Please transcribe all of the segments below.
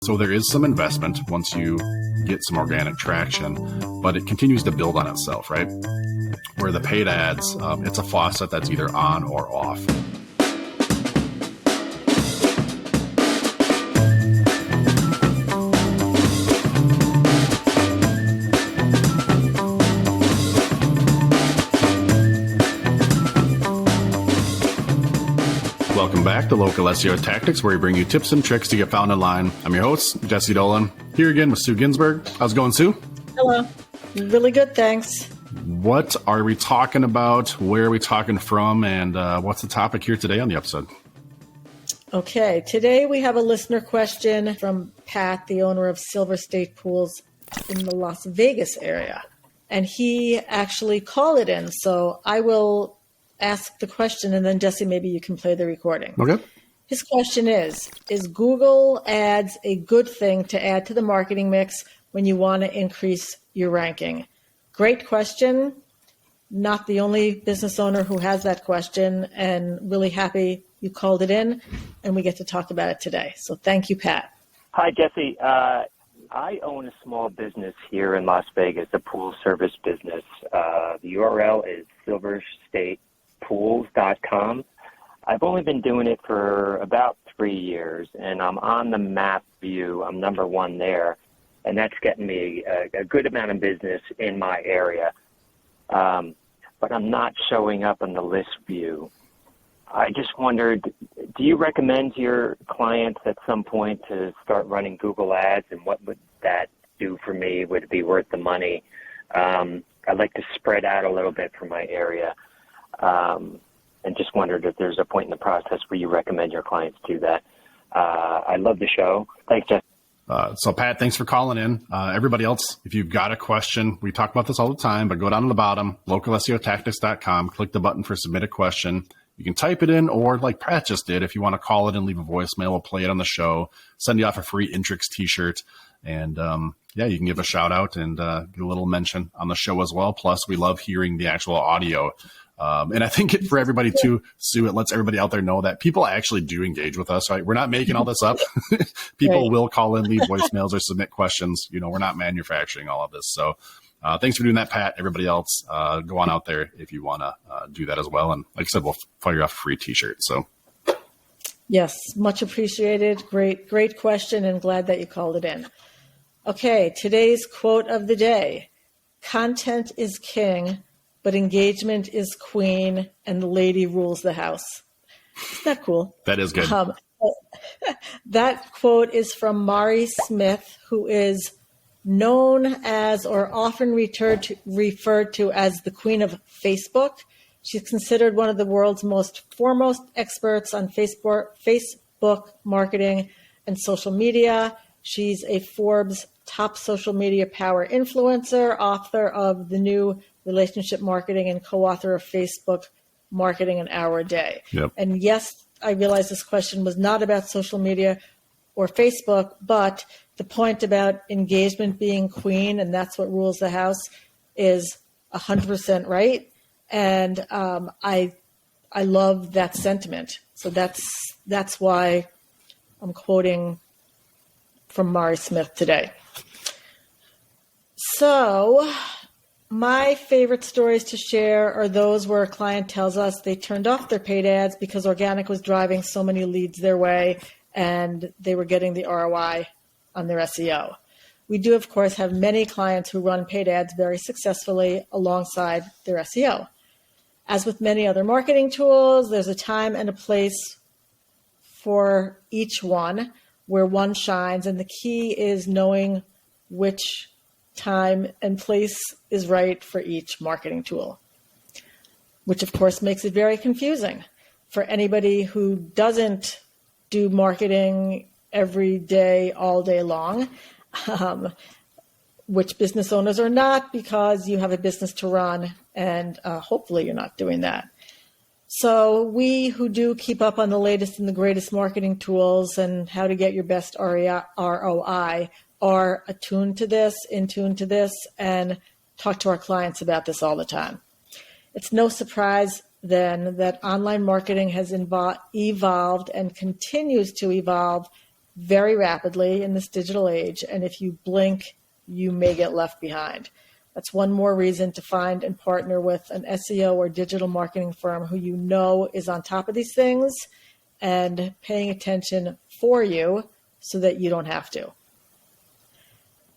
So there is some investment once you get some organic traction, but it continues to build on itself, right? Where the paid ads, it's a faucet that's either on or off. Welcome back to Local SEO Tactics, where we bring you tips and tricks to get found online. I'm your host, Jesse Dolan, here again with Sue Ginsburg. How's it going, Sue? Hello. Really good, thanks. What are we talking about? Where are we talking from? And what's the topic here today on the episode? Okay, today we have a listener question from Pat, the owner of Silver State Pools in the Las Vegas area. And he actually called it in, so I will ask the question, and then Jesse, maybe you can play the recording. Okay. His question is Google Ads a good thing to add to the marketing mix when you want to increase your ranking? Great question. Not the only business owner who has that question, and really happy you called it in, and we get to talk about it today. So thank you, Pat. Hi, Jesse. I own a small business here in Las Vegas, a pool service business. The URL is silverstatepools.com. I've only been doing it for about 3 years, and I'm on the map view. I'm number one there, and that's getting me a good amount of business in my area. But I'm not showing up on the list view. I just wondered, do you recommend to your clients at some point to start running Google Ads, and what would that do for me? Would it be worth the money? I'd like to spread out a little bit for my area. And just wondered if there's a point in the process where you recommend your clients do that. I love the show. Thanks, Jeff. So, Pat, thanks for calling in. Everybody else, if you've got a question, we talk about this all the time, but go down to the bottom, localseotactics.com, click the button for submit a question. You can type it in, or like Pat just did, if you want to call it and leave a voicemail, we'll play it on the show, send you off a free Intrix t-shirt. And you can give a shout out and get a little mention on the show as well. Plus, we love hearing the actual audio. And I think for everybody too, Sue, it lets everybody out there know that people actually do engage with us, right? We're not making all this up. People will call in, leave voicemails, or submit questions. You know, we're not manufacturing all of this. So thanks for doing that, Pat. Everybody else, go on out there if you want to do that as well. And like I said, we'll fire off a free t-shirt. So. Yes, much appreciated. Great question, and glad that you called it in. Okay, today's quote of the day: content is king, but engagement is queen, and the lady rules the house. Isn't that cool? That is good. That quote is from Mari Smith, who is known as, or often referred to as, the queen of Facebook. She's considered one of the world's foremost experts on Facebook marketing and social media. She's a Forbes top social media power influencer, author of The New Relationship Marketing, and co-author of Facebook Marketing an Hour a Day. Yep. And yes, I realize this question was not about social media or Facebook, but the point about engagement being queen, and that's what rules the house, is 100% right. And I love that sentiment. So that's why I'm quoting from Mari Smith today. So my favorite stories to share are those where a client tells us they turned off their paid ads because organic was driving so many leads their way and they were getting the ROI on their SEO. We do, of course, have many clients who run paid ads very successfully alongside their SEO. As with many other marketing tools, there's a time and a place for each one where one shines, and the key is knowing which time and place is right for each marketing tool, which of course makes it very confusing for anybody who doesn't do marketing every day, all day long, which business owners are not, because you have a business to run, and hopefully you're not doing that. So we who do keep up on the latest and the greatest marketing tools and how to get your best ROI are in tune to this, and talk to our clients about this all the time. It's no surprise then that online marketing has evolved and continues to evolve very rapidly in this digital age. And if you blink, you may get left behind. That's one more reason to find and partner with an SEO or digital marketing firm who you know is on top of these things and paying attention for you so that you don't have to.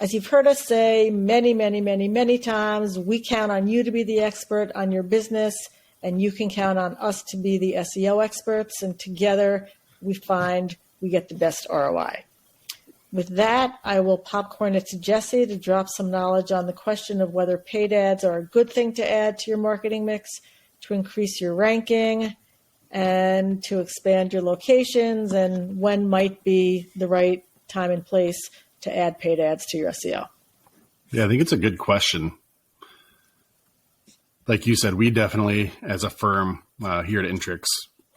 As you've heard us say many times, we count on you to be the expert on your business, and you can count on us to be the SEO experts, and together we find we get the best ROI. With that, I will popcorn it to Jesse to drop some knowledge on the question of whether paid ads are a good thing to add to your marketing mix to increase your ranking and to expand your locations, and when might be the right time and place to add paid ads to your SEO. Yeah, I think it's a good question. Like you said, we definitely, as a firm here at Intrix,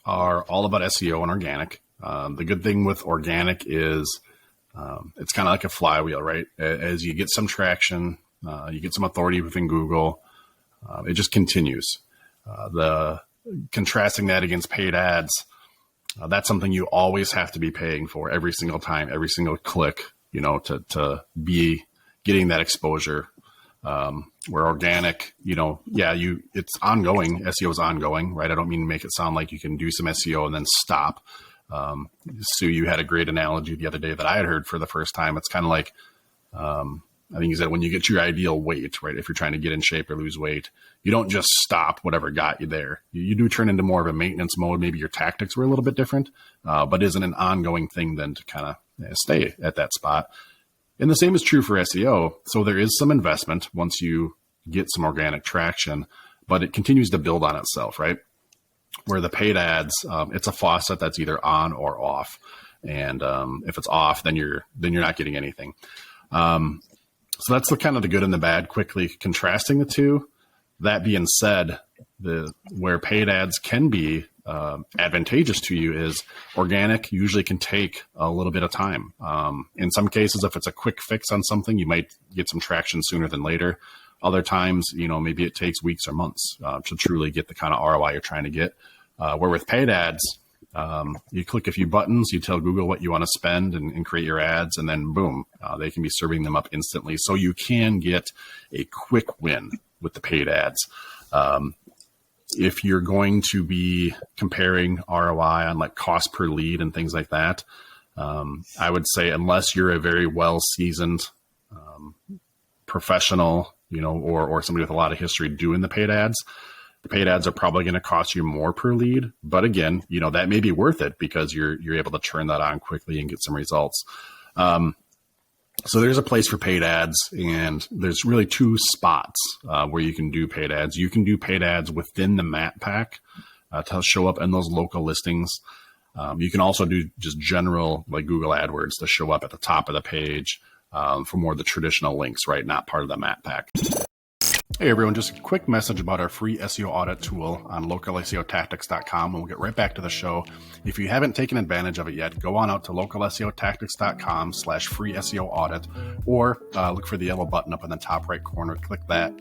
are all about SEO and organic. The good thing with organic is it's kind of like a flywheel, right? As you get some traction, you get some authority within Google, it just continues. The contrasting that against paid ads, that's something you always have to be paying for every single time, every single click, to be getting that exposure. Where organic, it's ongoing. SEO is ongoing, right? I don't mean to make it sound like you can do some SEO and then stop. Sue, you had a great analogy the other day that I had heard for the first time. It's kind of like, I think you said when you get to your ideal weight, right? If you're trying to get in shape or lose weight, you don't just stop whatever got you there. You do turn into more of a maintenance mode. Maybe your tactics were a little bit different, but isn't an ongoing thing then to kind of stay at that spot. And the same is true for SEO. So there is some investment once you get some organic traction, but it continues to build on itself, right? Where the paid ads, it's a faucet that's either on or off. And if it's off, then you're not getting anything. So that's the kind of the good and the bad, quickly contrasting the two. That being said, where paid ads can be advantageous to you is organic usually can take a little bit of time. In some cases, if it's a quick fix on something, you might get some traction sooner than later. Other times, maybe it takes weeks or months to truly get the kind of ROI you're trying to get. Where with paid ads, you click a few buttons, you tell Google what you want to spend and create your ads, and then boom, they can be serving them up instantly. So you can get a quick win with the paid ads. If you're going to be comparing ROI on like cost per lead and things like that, I would say unless you're a very well-seasoned professional, or somebody with a lot of history doing the paid ads are probably going to cost you more per lead. But again, that may be worth it because you're able to turn that on quickly and get some results. So there's a place for paid ads, and there's really two spots where you can do paid ads. You can do paid ads within the map pack to show up in those local listings. You can also do just general like Google AdWords to show up at the top of the page for more of the traditional links, right? Not part of the map pack. Hey everyone, just a quick message about our free SEO audit tool on localseotactics.com, and we'll get right back to the show. If you haven't taken advantage of it yet, go on out to localseotactics.com/free SEO audit, or look for the yellow button up in the top right corner, click that.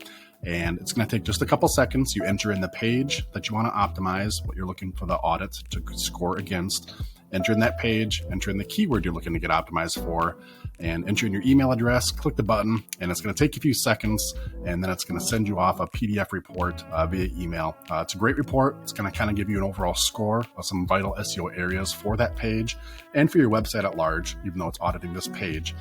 And it's going to take just a couple seconds. You enter in the page that you want to optimize, what you're looking for the audit to score against. Enter in that page, enter in the keyword you're looking to get optimized for, and enter in your email address, click the button, and it's going to take you a few seconds, and then it's going to send you off a PDF report via email. It's a great report. It's going to kind of give you an overall score of some vital SEO areas for that page and for your website at large, even though it's auditing this page.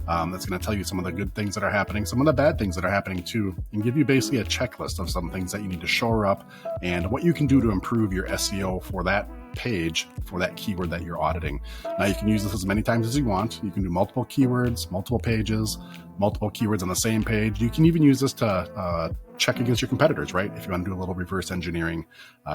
That's going to tell you some of the good things that are happening, some of the bad things that are happening too, and give you basically a checklist of some things that you need to shore up and what you can do to improve your SEO for that page, for that keyword that you're auditing. Now you can use this as many times as you want. You can do multiple keywords, multiple pages, multiple keywords on the same page. You can even use this to check against your competitors, right? If you want to do a little reverse engineering,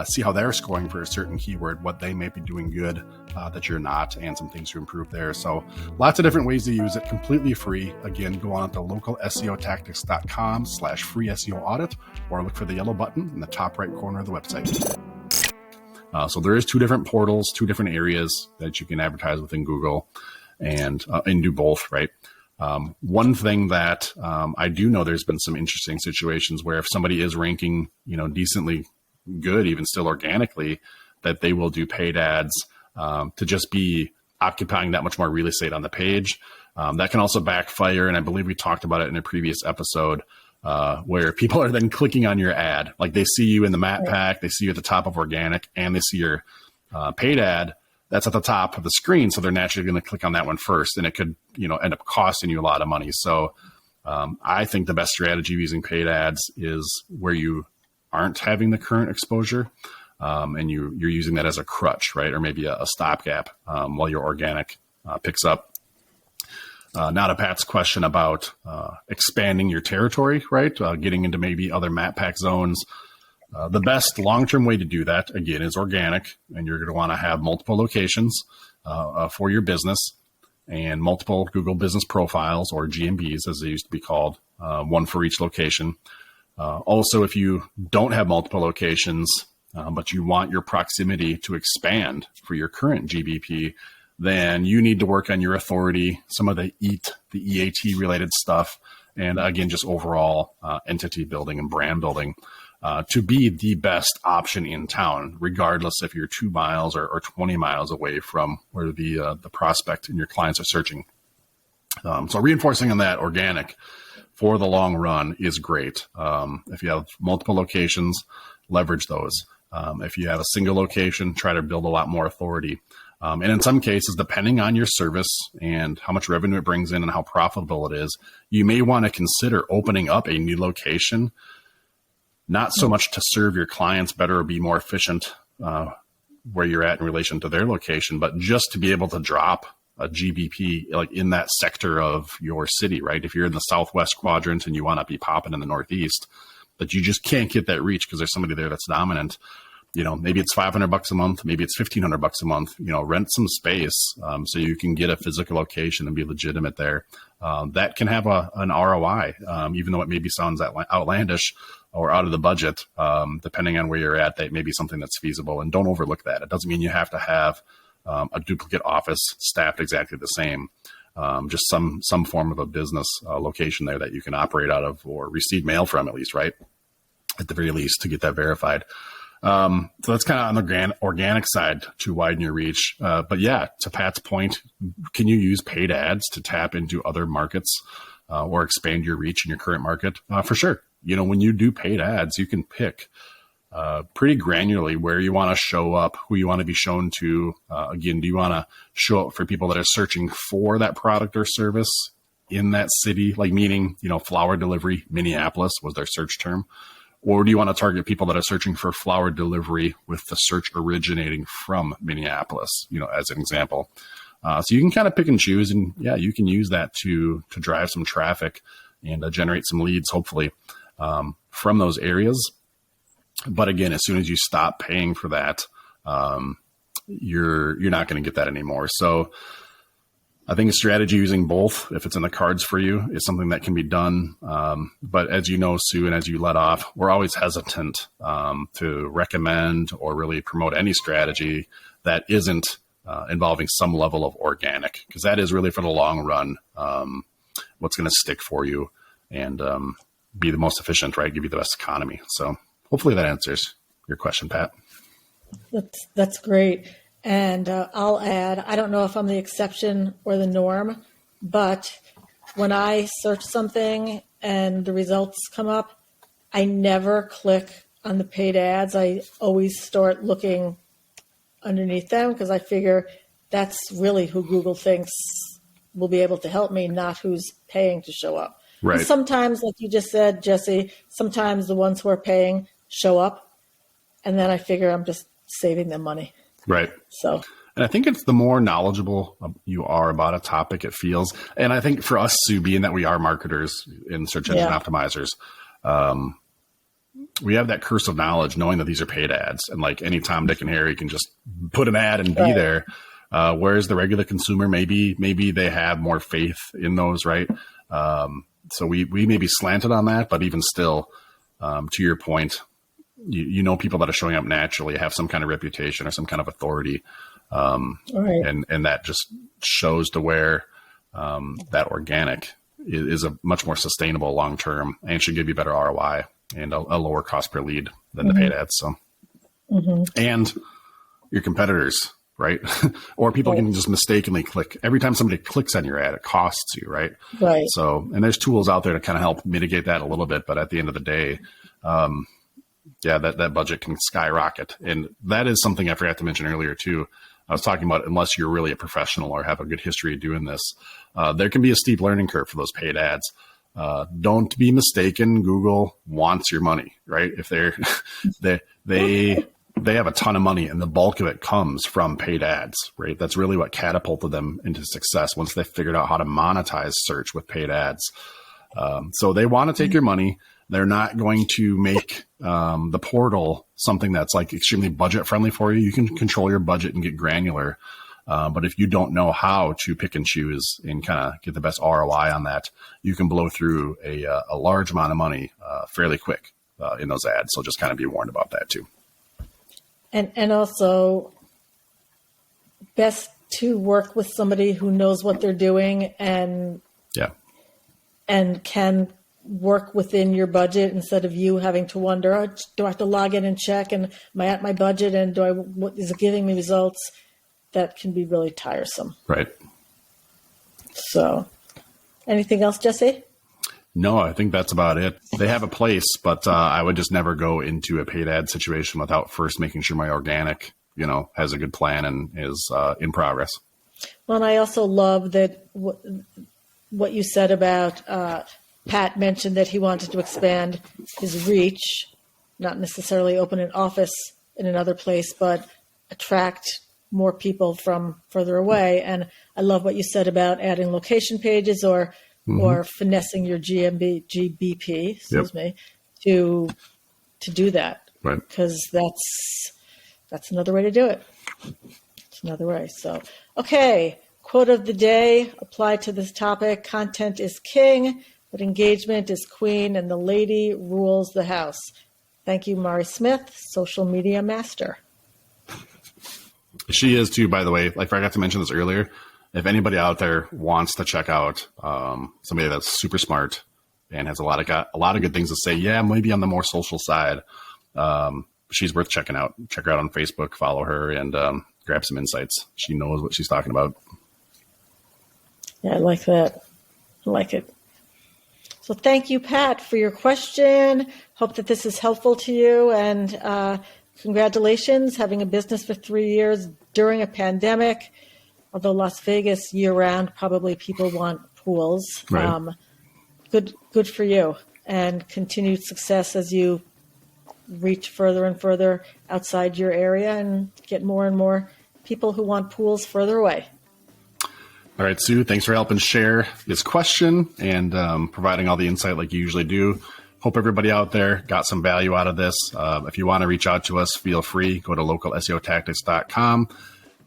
see how they're scoring for a certain keyword, what they may be doing good that you're not, and some things to improve there. So lots of different ways to use it, completely free. Again, go on to localseotactics.com/free SEO audit, or look for the yellow button in the top right corner of the website. So there is two different portals, two different areas that you can advertise within Google and do both, right? One thing that I do know, there's been some interesting situations where if somebody is ranking, decently good, even still organically, that they will do paid ads to just be occupying that much more real estate on the page. That can also backfire. And I believe we talked about it in a previous episode, where people are then clicking on your ad. Like they see you in the map pack, they see you at the top of organic, and they see your paid ad that's at the top of the screen. So they're naturally going to click on that one first, and it could, end up costing you a lot of money. So I think the best strategy of using paid ads is where you aren't having the current exposure, and you're using that as a crutch, right? Or maybe a stopgap while your organic picks up. Now to Pat's question about expanding your territory, right? Getting into maybe other map pack zones. The best long-term way to do that, again, is organic, and you're going to want to have multiple locations for your business and multiple Google Business Profiles, or GMBs as they used to be called, one for each location. Also, if you don't have multiple locations, but you want your proximity to expand for your current GBP, then you need to work on your authority, some of the EAT related stuff, and again, just overall entity building and brand building to be the best option in town, regardless if you're 2 miles or 20 miles away from where the prospect and your clients are searching. So reinforcing on that, organic for the long run is great. If you have multiple locations, leverage those. If you have a single location, try to build a lot more authority. And in some cases, depending on your service and how much revenue it brings in and how profitable it is, you may want to consider opening up a new location, not so much to serve your clients better or be more efficient where you're at in relation to their location, but just to be able to drop a GBP like in that sector of your city, right? If you're in the Southwest quadrant and you want to be popping in the Northeast, but you just can't get that reach because there's somebody there that's dominant. Maybe it's $500 a month, maybe it's $1,500 a month, rent some space so you can get a physical location and be legitimate there. That can have an ROI, even though it maybe sounds outlandish or out of the budget, depending on where you're at, that may be something that's feasible, and don't overlook that. It doesn't mean you have to have a duplicate office staffed exactly the same. Just some form of a business location there that you can operate out of or receive mail from, at least, right? At the very least, to get that verified. So that's kind of on the organic side to widen your reach. But yeah, to Pat's point, can you use paid ads to tap into other markets or expand your reach in your current market? For sure. When you do paid ads, you can pick pretty granularly where you want to show up, who you want to be shown to. Again, do you want to show up for people that are searching for that product or service in that city? Like meaning, flower delivery, Minneapolis was their search term. Or do you want to target people that are searching for flower delivery with the search originating from Minneapolis, as an example? So you can kind of pick and choose, and yeah, you can use that to drive some traffic and generate some leads, hopefully, from those areas. But again, as soon as you stop paying for that, you're not going to get that anymore. So I think a strategy using both, if it's in the cards for you, is something that can be done. But as you know, Sue, and as you let off, we're always hesitant to recommend or really promote any strategy that isn't involving some level of organic, because that is really for the long run what's going to stick for you and be the most efficient, right? Give you the best economy. So hopefully that answers your question, Pat. That's great. And I'll add, I don't know if I'm the exception or the norm, but when I search something and the results come up, I never click on the paid ads. I always start looking underneath them because I figure that's really who Google thinks will be able to help me, not who's paying to show up. Right. And sometimes, like you just said, Jesse, sometimes the ones who are paying show up, and then I figure I'm just saving them money. Right. So, and I think it's the more knowledgeable you are about a topic, it feels. And I think for us, Sue, being that we are marketers and search engine optimizers, we have that curse of knowledge, knowing that these are paid ads, and like any Tom, Dick, and Harry can just put an ad and be there. Whereas the regular consumer, maybe they have more faith in those, right? So we may be slanted on that, but even still, to your point, you know, people that are showing up naturally have some kind of reputation or some kind of authority. And that just shows to where that organic is a much more sustainable long-term and should give you better ROI and a lower cost per lead than the paid ads. So, and your competitors, right? Or people can just mistakenly click. Every time somebody clicks on your ad, it costs you, right? Right. So, and there's tools out there to kind of help mitigate that a little bit. But at the end of the day, that budget can skyrocket. And that is something I forgot to mention earlier too. I was talking about, unless you're really a professional or have a good history of doing this, there can be a steep learning curve for those paid ads. Don't be mistaken. Google wants your money, right? If they have a ton of money, and the bulk of it comes from paid ads, right? That's really what catapulted them into success once they figured out how to monetize search with paid ads. So they want to take your money. They're not going to make the portal something that's like extremely budget friendly for you. You can control your budget and get granular. But if you don't know how to pick and choose and kind of get the best ROI on that, you can blow through a large amount of money fairly quick in those ads. So just kind of be warned about that too. And also best to work with somebody who knows what they're doing and can work within your budget instead of you having to wonder, oh, do I have to log in and check, and am I at my budget, and what is it giving me results? That can be really tiresome. Right. So anything else, Jesse? No, I think that's about it. They have a place, but I would just never go into a paid ad situation without first making sure my organic, has a good plan and is in progress. Well, and I also love that what you said about Pat mentioned that he wanted to expand his reach, not necessarily open an office in another place, but attract more people from further away. And I love what you said about adding location pages or finessing your GBP, to do that. Right. Because that's another way to do it. It's another way. So, okay. Quote of the day applied to this topic: content is king, but engagement is queen, and the lady rules the house. Thank you, Mari Smith, social media master. She is too, by the way. I forgot to mention this earlier. If anybody out there wants to check out somebody that's super smart and has a lot of good things to say, maybe on the more social side, she's worth checking out. Check her out on Facebook, follow her, and grab some insights. She knows what she's talking about. Yeah, I like that. I like it. So thank you, Pat, for your question. Hope that this is helpful to you, and congratulations, having a business for 3 years during a pandemic. Although Las Vegas year-round, probably people want pools. Right. Good for you, and continued success as you reach further and further outside your area and get more and more people who want pools further away. All right, Sue, thanks for helping share this question and providing all the insight like you usually do. Hope everybody out there got some value out of this. If you want to reach out to us, feel free. Go to localseotactics.com.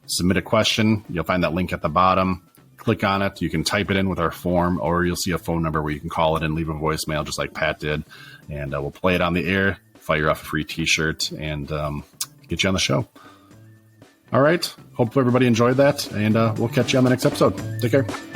Submit a question. You'll find that link at the bottom. Click on it. You can type it in with our form, or you'll see a phone number where you can call it and leave a voicemail just like Pat did. And we'll play it on the air, fire off a free t-shirt, and get you on the show. All right. Hope everybody enjoyed that, and we'll catch you on the next episode. Take care.